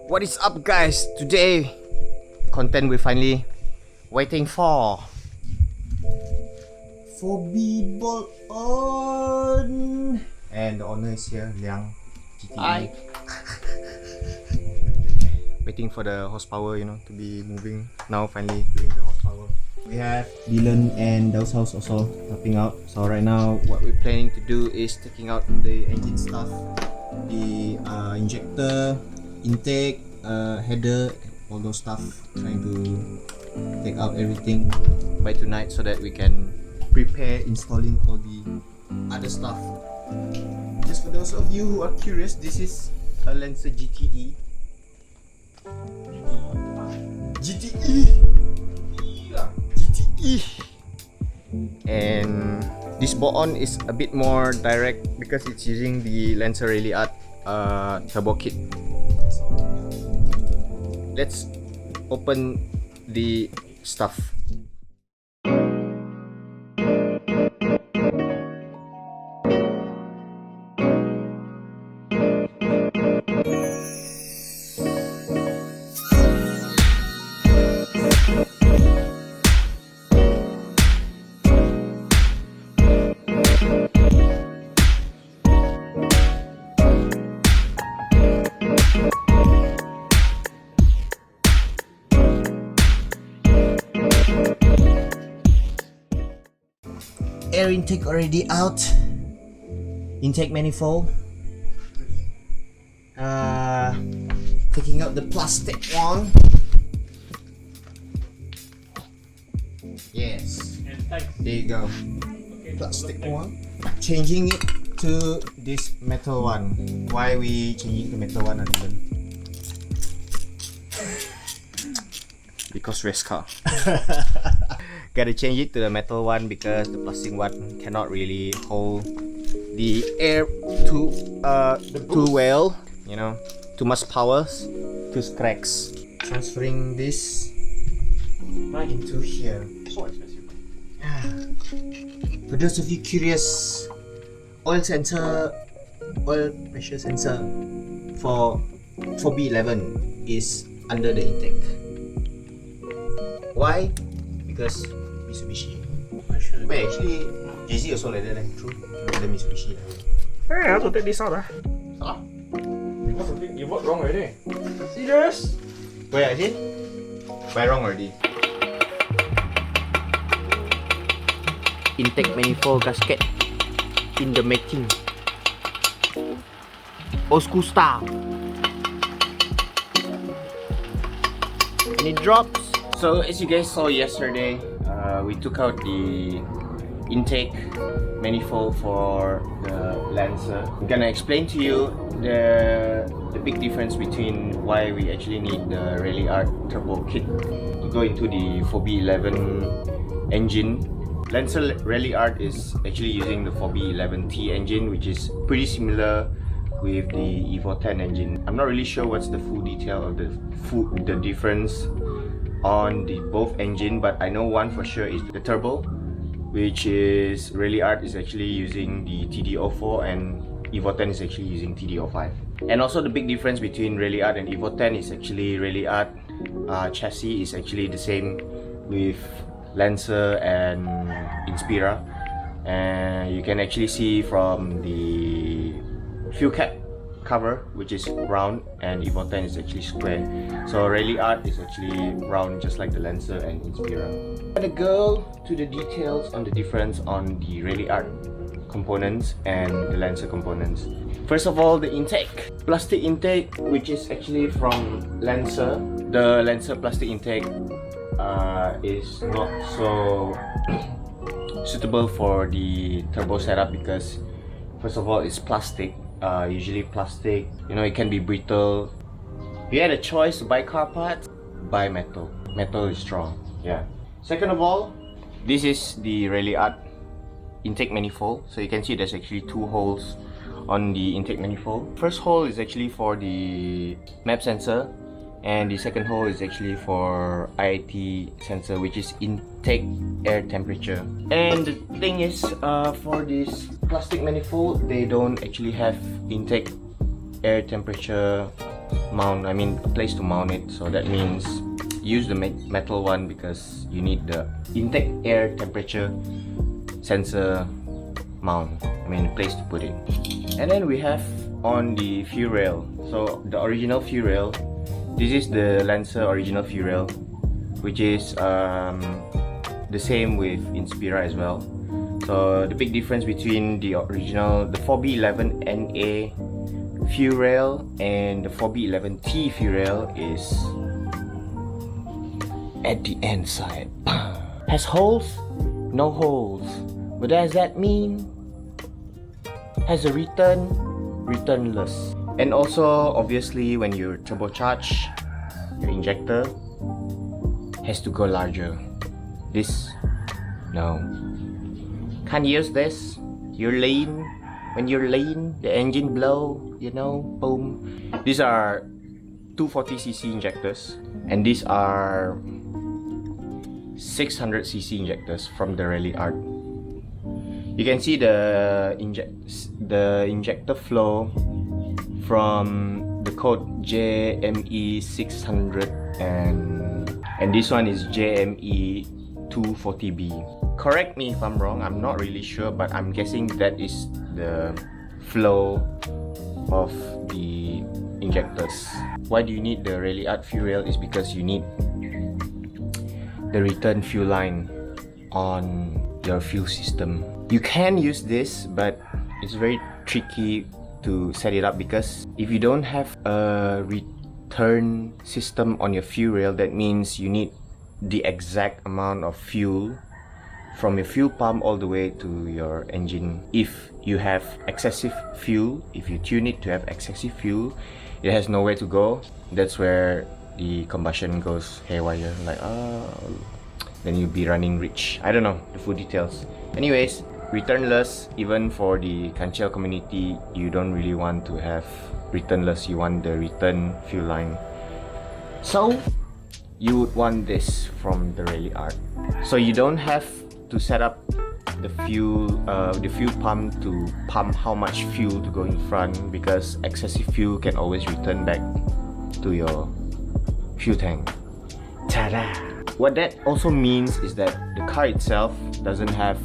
What is up, guys? Today, content we're finally waiting for. 4B bolt on, and the owner is here, Liang GTE. Hi. Waiting for the horsepower, to be moving. Now finally doing the horsepower. We have Dylan and Daw's house also helping out. So right now, what we're planning to do is taking out the engine stuff, the injector, intake, header, all those stuff. Trying to take out everything by tonight so that we can prepare installing all the other stuff. Just for those of you who are curious, this is a Lancer GTE. And this bolt-on is a bit more direct because it's using the Lancer Ralliart turbo kit. Let's open the stuff. Air intake already out. Intake manifold. Taking out the plastic one. Yes. There you go. Plastic one. Changing it to this metal one. Why we changing to metal one, Adrian? Because race car. Gotta change it to the metal one because the plastic one cannot really hold the air too well, too much powers, too cracks. Transferring this into here. So expensive. For those of you curious, oil pressure sensor for 4B11 is under the intake. Why? Because Mitsubishi. Wait, actually, JZ also like that, true. The Mitsubishi. Hey, I have to take this out. Salah? You bought wrong already. Serious? Wait, I did? Buy wrong already. Intake manifold gasket in the making. Old school style. And it drops. So as you guys saw yesterday, we took out the intake manifold for the Lancer. I'm gonna explain to you the big difference between why we actually need the Ralliart turbo kit to go into the 4B11 engine. Lancer Ralliart is actually using the 4B11T engine, which is pretty similar with the Evo 10 engine. I'm not really sure what's the full detail of the difference on the both engine, but I know one for sure is the turbo, which is Ralliart is actually using the TD04 and Evo 10 is actually using TD05. And also the big difference between Ralliart and Evo 10 is actually Ralliart chassis is actually the same with Lancer and Inspira, and you can actually see from the fuel cap cover, which is round, and Evo 10 is actually square. So Ralliart is actually round, just like the Lancer and Inspira. I'm gonna go to the details on the difference on the Ralliart components and the Lancer components. First of all, the intake. Plastic intake, which is actually from Lancer. The Lancer plastic intake is not so suitable for the turbo setup because first of all, it's plastic. Usually plastic, it can be brittle. If you had a choice to buy car parts, buy metal. Metal is strong. Yeah. Second of all, this is the Ralliart intake manifold. So you can see there's actually two holes on the intake manifold. First hole is actually for the map sensor, and the second hole is actually for IIT sensor, which is intake air temperature. And the thing is, for this plastic manifold, they don't actually have intake air temperature mount, I mean a place to mount it. So that means use the metal one because you need the intake air temperature sensor mount, I mean a place to put it. And then we have on the fuel rail. So the original fuel rail, this is the Lancer original fuel rail, which is the same with Inspira as well. So the big difference between the original, the 4B11NA fuel rail and the 4B11T fuel rail is at the end side. Has holes? No holes. What does that mean? Has a returnless. And also obviously when you turbocharge, your injector has to go larger. This, no. Can't use this. You're lean. When you're lean, the engine blow, you know, boom. These are 240cc injectors, and these are 600cc injectors from the Ralliart. You can see the injector flow from the code JME 600 and this one is JME 240B. Correct me if I'm wrong, I'm not really sure, but I'm guessing that is the flow of the injectors. Why do you need the Ralliart fuel rail is because you need the return fuel line on your fuel system. You can use this, but it's very tricky to set it up because if you don't have a return system on your fuel rail, that means you need the exact amount of fuel from your fuel pump all the way to your engine. If you have excessive fuel, if you tune it to have excessive fuel, it has nowhere to go. That's where the combustion goes haywire, like then you'll be running rich. I don't know the full details. Anyways, returnless, even for the Kancil community, you don't really want to have returnless, you want the return fuel line. So you would want this from the Ralliart. So you don't have to set up the fuel pump to pump how much fuel to go in front, because excessive fuel can always return back to your fuel tank. Ta-da! What that also means is that the car itself doesn't have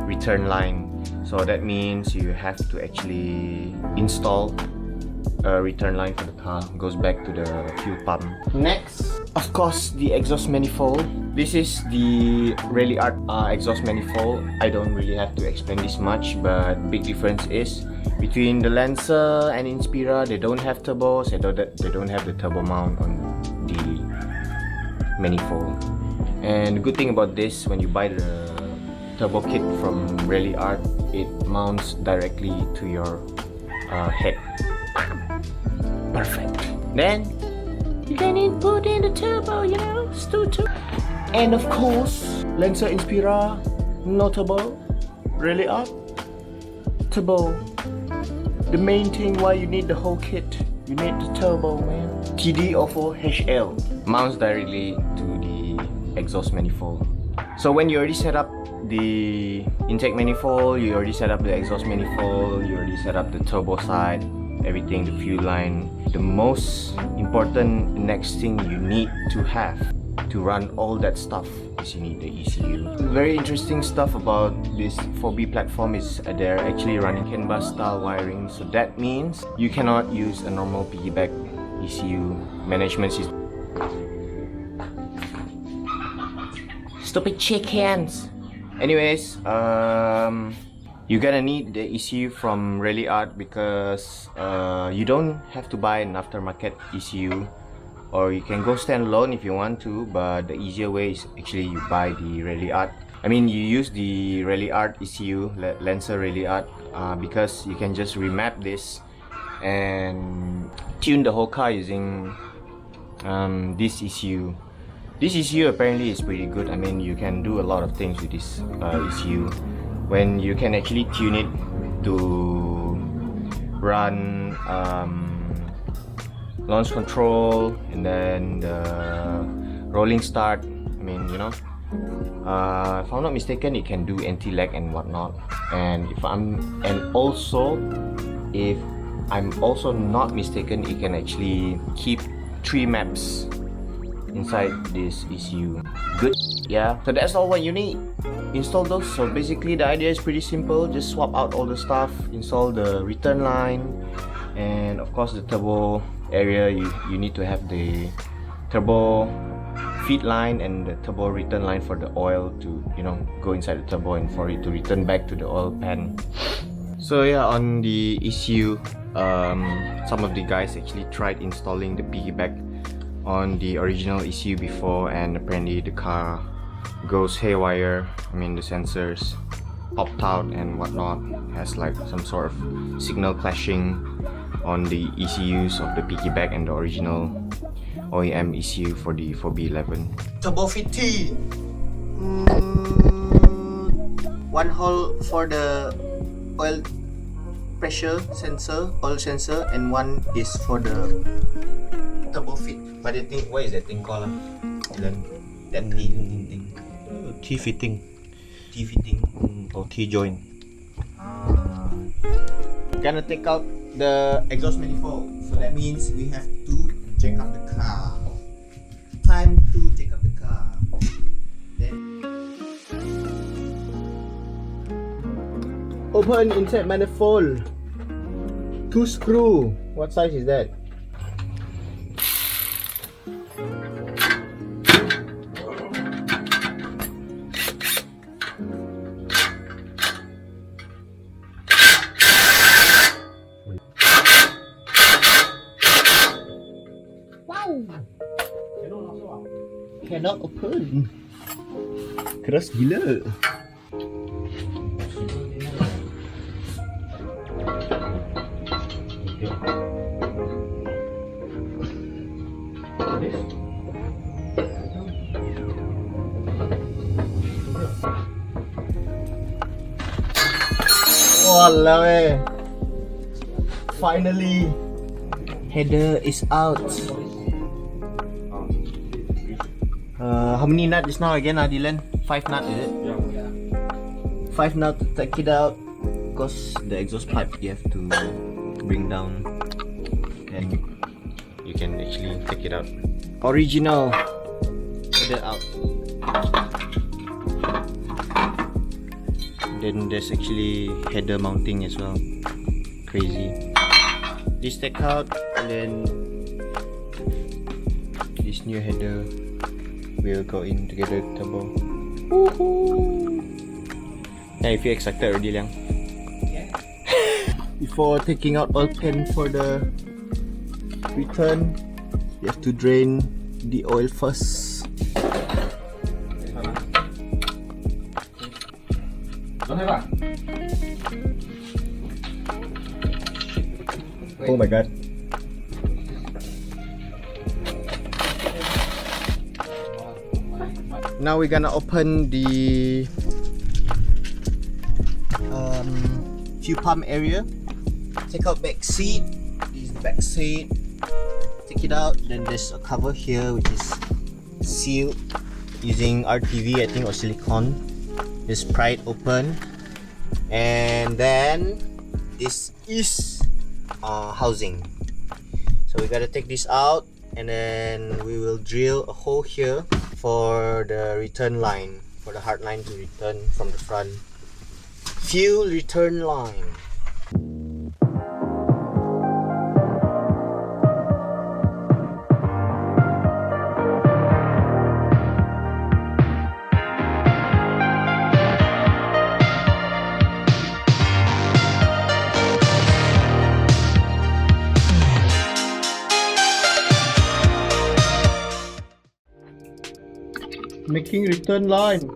return line, so that means you have to actually install a return line for the car. Goes back to the fuel pump. Next, of course, the exhaust manifold. This is the Ralliart exhaust manifold. I don't really have to explain this much, but big difference is between the Lancer and Inspira, they don't have turbos, they don't have the turbo mount on the manifold. And the good thing about this, when you buy the turbo kit from Ralliart, it mounts directly to your head. Perfect. Then you can input in the turbo, you know, and of course, Lancer Inspira, no turbo. Ralliart, turbo. The main thing why you need the whole kit, you need the turbo, man. TD04HL mounts directly to the exhaust manifold. So when you already set up the intake manifold, you already set up the exhaust manifold, you already set up the turbo side, everything, the fuel line. The most important next thing you need to have to run all that stuff is you need the ECU. Very interesting stuff about this 4B platform is they're actually running CAN bus style wiring, so that means you cannot use a normal piggyback ECU management system. Stupid chickens! Anyways, you're gonna need the ECU from Ralliart because you don't have to buy an aftermarket ECU, or you can go standalone if you want to, but the easier way is actually you buy the Ralliart. I mean, you use the Ralliart ECU, Lancer Ralliart, because you can just remap this and tune the whole car using this ECU. This ECU apparently is pretty good. I mean, you can do a lot of things with this ECU. When you can actually tune it to run launch control and then the rolling start. I mean, you know, if I'm not mistaken, it can do anti-lag and whatnot. And also if I'm also not mistaken, it can actually keep 3 maps inside this ECU. Good, yeah. So that's all what you need. Install those. So basically the idea is pretty simple. Just swap out all the stuff, install the return line, and of course the turbo area. You need to have the turbo feed line and the turbo return line for the oil to, you know, go inside the turbo and for it to return back to the oil pan. So yeah, on the ECU, some of the guys actually tried installing the piggyback on the original ECU before, and apparently the car goes haywire. I mean, the sensors popped out and whatnot, has like some sort of signal clashing on the ECUs of the piggyback and the original OEM ECU for the 4B11. Turbo feed T. One hole for the oil pressure sensor, oil sensor, and one is for the turbo feed. But the thing, what is that thing called? That thing. T fitting T fitting or T joint. Gonna take out the exhaust manifold, so that means we have to jack up the car. Time to jack up the car. Then open inside manifold. 2 screw. What size is that? Cannot open. Keras gila. Walao eh. Finally, header is out. How many nuts is now again, Dylan? 5 nuts, is it? Yeah. 5 nuts to take it out, because the exhaust pipe you have to bring down, and you can actually take it out. Original header out. Then there's actually header mounting as well. Crazy. This take out, and then this new header will go in together with turbo. Woohoo! Yeah, you feel excited already, Liang? Yeah. Before taking out oil pan for the return, you have to drain the oil first. Oh my god. Now we're gonna open the fuel pump area. Take out back seat. This is the back seat. Take it out. Then there's a cover here which is sealed using RTV, I think, or silicone. Just pry it open, and then this is housing. So we gotta take this out, and then we will drill a hole here for the return line, for the hard line to return from the front. Fuel return line. Making return line.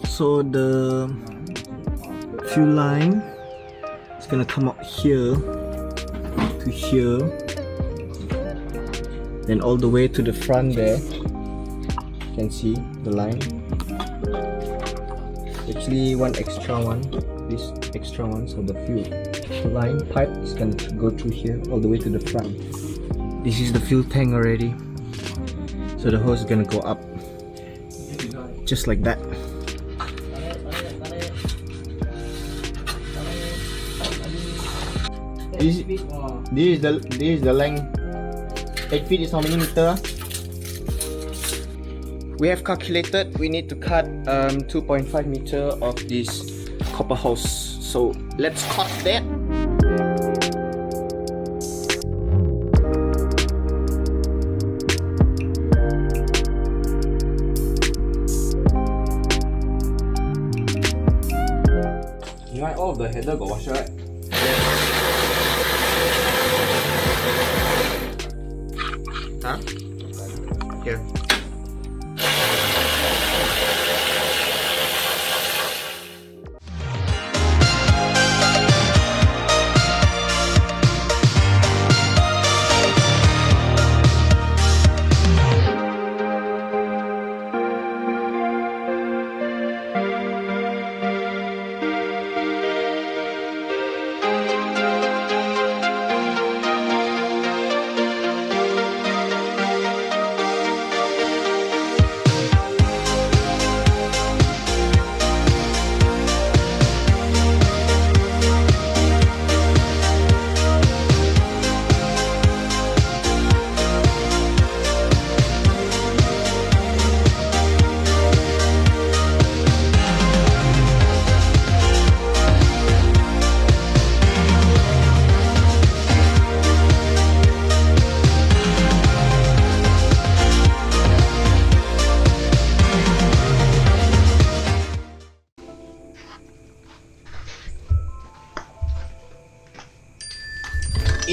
So the fuel line is gonna come out here to here, then all the way to the front there. You can see the line. Actually one extra one, this extra one, so the fuel line pipe is gonna go through here all the way to the front. This is the fuel tank already. So the hose is gonna go up just like that. This is the length. 8 feet is how many meter? We have calculated we need to cut 2.5 meter of this copper hose. So let's cut that. You know, all of the header got washer, right? Huh? Here.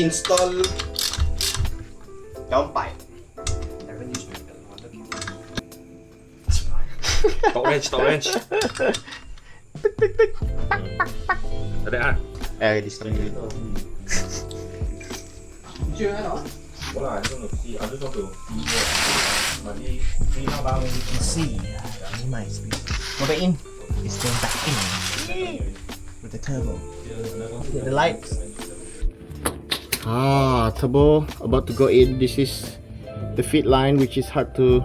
Install downpipe. Top range. Ada ah. This thing. Chưa hết đó. Wala, I don't know. See, I just want to see how long we can See, nice. Go back in. It's going back in with the turbo. Hit the lights. Turbo about to go in. This is the feed line, which is hard to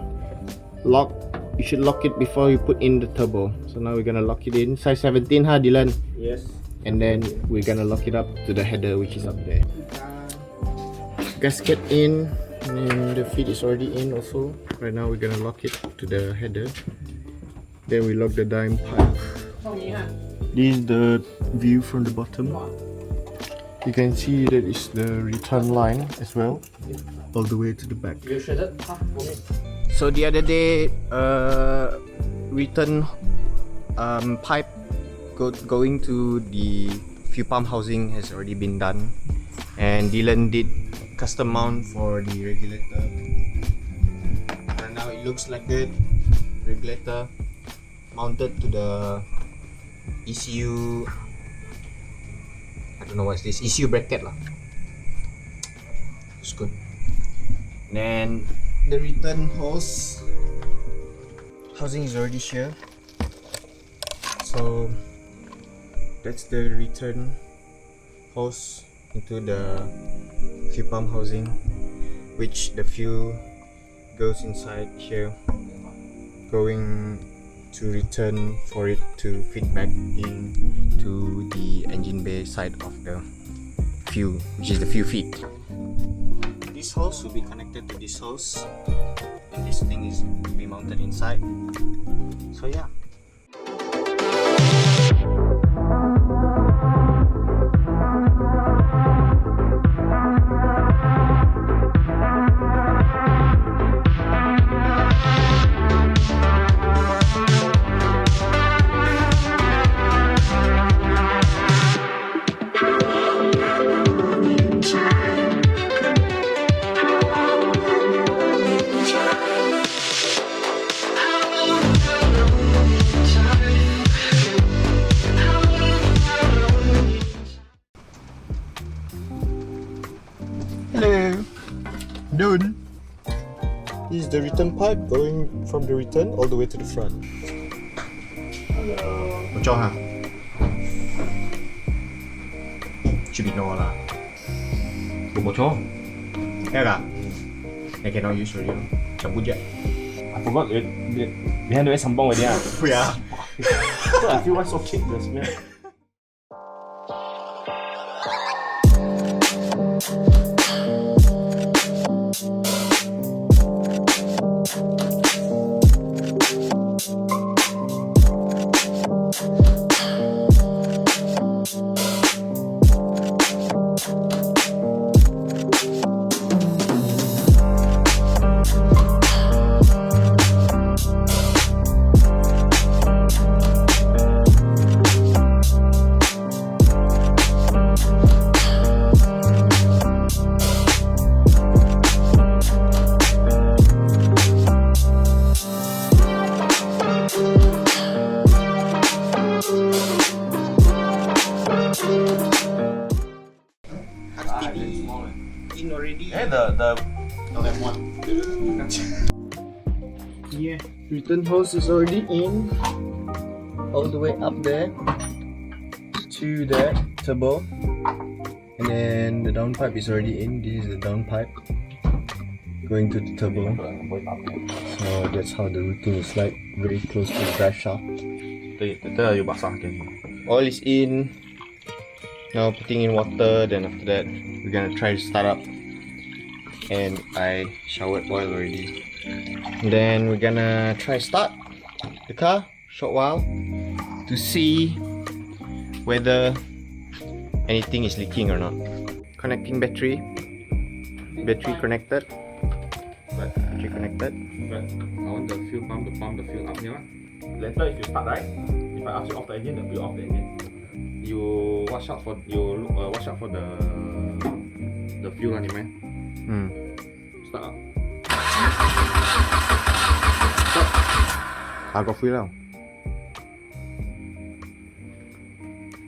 lock. You should lock it before you put in the turbo. So now we're gonna lock it in. Size 17, huh, Dylan? Yes. And then we're gonna lock it up to the header, which is up there. Gasket in, and the feed is already in also. Right now we're gonna lock it to the header. Then we lock the dime pipe. This is the view from the bottom. You can see that is the return line as well, all the way to the back. So the other day, return pipe going to the fuel pump housing has already been done, and Dylan did custom mount for the regulator. And now it looks like that. Regulator mounted to the ECU. I don't know what's this, ECU bracket lah. It's good. Then the return hose housing is already here. So that's the return hose into the fuel pump housing, which the fuel goes inside here, going to return for it to feed back into the engine bay side of the fuel, which is the fuel feed. This hose will be connected to this hose, and this thing is to be mounted inside. So yeah. Hello, dude. This is the return pipe going from the return all the way to the front. Bocor ha? Should be no lah. Bocor. Ya kak? I cannot use already. Cabut je. I forgot behind the way sambong already. Yeah. So I feel why so kick the smell. In already. The M1. Yeah, return hose is already in. All the way up there to the turbo. And then the downpipe is already in. This is the downpipe going to the turbo. So that's how the routing is like, very close to the drive shaft. Oil is in. Now putting in water, then after that we're gonna try to start up. And I showered oil already. And then we're gonna try start the car short while to see whether anything is leaking or not. Connecting battery. Battery connected. Battery connected. I want the fuel pump, the fuel up here. Later if you start right, if I ask you off the engine, you off the engine. You watch out for the fuel on man. Start up. I got fuel now.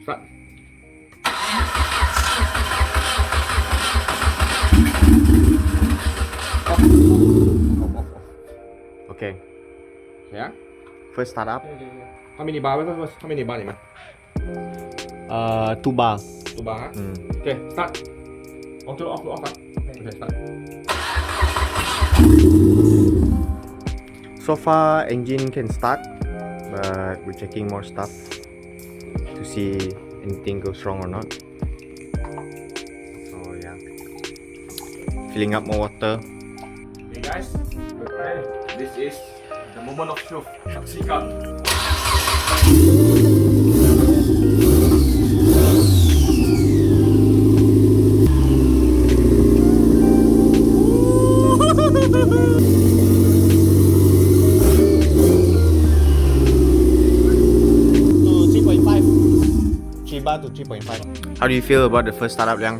Start. Okay. Yeah. First start up. How many bar first? How many bar ni man? 2 bar. 2 bar. Okay, start. On to off, Okay, start. So far engine can start, but we're checking more stuff to see anything goes wrong or not. So yeah, filling up more water. Okay guys, this is the moment of truth. Saksikan. To 3.5. How do you feel about the first startup, Liang?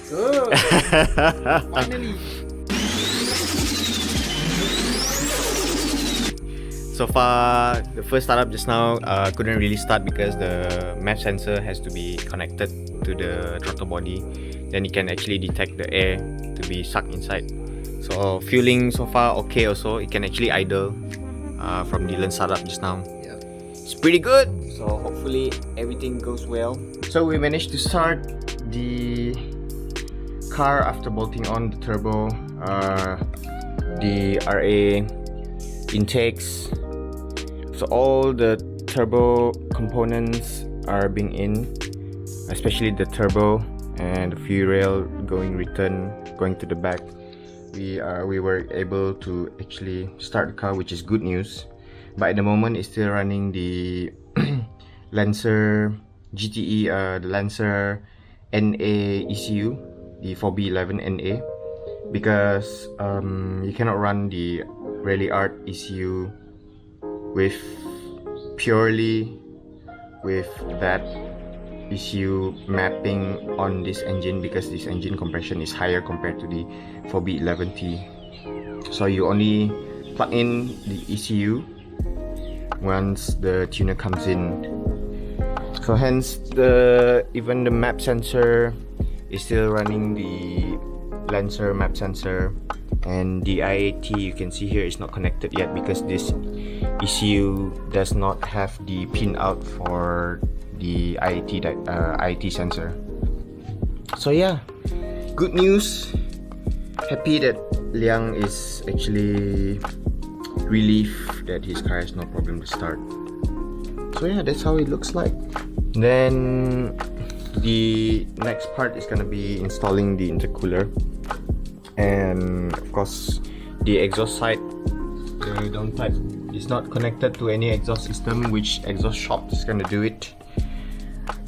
Good. Finally. So far, the first startup just now couldn't really start because the map sensor has to be connected to the throttle body. Then it can actually detect the air to be sucked inside. So fueling so far okay also. It can actually idle from the learn startup just now. It's pretty good. So hopefully everything goes well. So we managed to start the car after bolting on the turbo, the RA intakes. So all the turbo components are being in, especially the turbo and the fuel rail going to the back. We were able to actually start the car, which is good news. But at the moment it's still running the Lancer GTE, the Lancer NA ECU, the 4B11 NA, because you cannot run the Ralliart ECU purely with that ECU mapping on this engine, because this engine compression is higher compared to the 4B11T. So you only plug in the ECU once the tuner comes in. So hence even the map sensor is still running the Lancer map sensor, and the IAT you can see here is not connected yet because this ECU does not have the pin out for the IAT sensor. So yeah, good news. happy that Liang is actually relieved that his car has no problem to start. So yeah, that's how it looks like. Then the next part is gonna be installing the intercooler, and of course the exhaust side, the downpipe is not connected to any exhaust system, which exhaust shop is gonna do it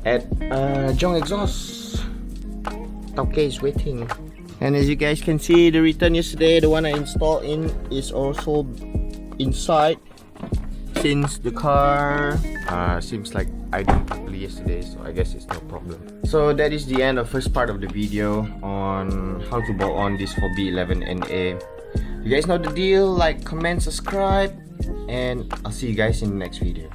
at Jong Exhaust. Tauke is waiting. And as you guys can see, the return yesterday, the one I installed in is also inside, since the car seems like I did properly yesterday, so I guess it's no problem. So that is the end of first part of the video on how to bolt on this 4B11NA. You guys know the deal, like, comment, subscribe, and I'll see you guys in the next video.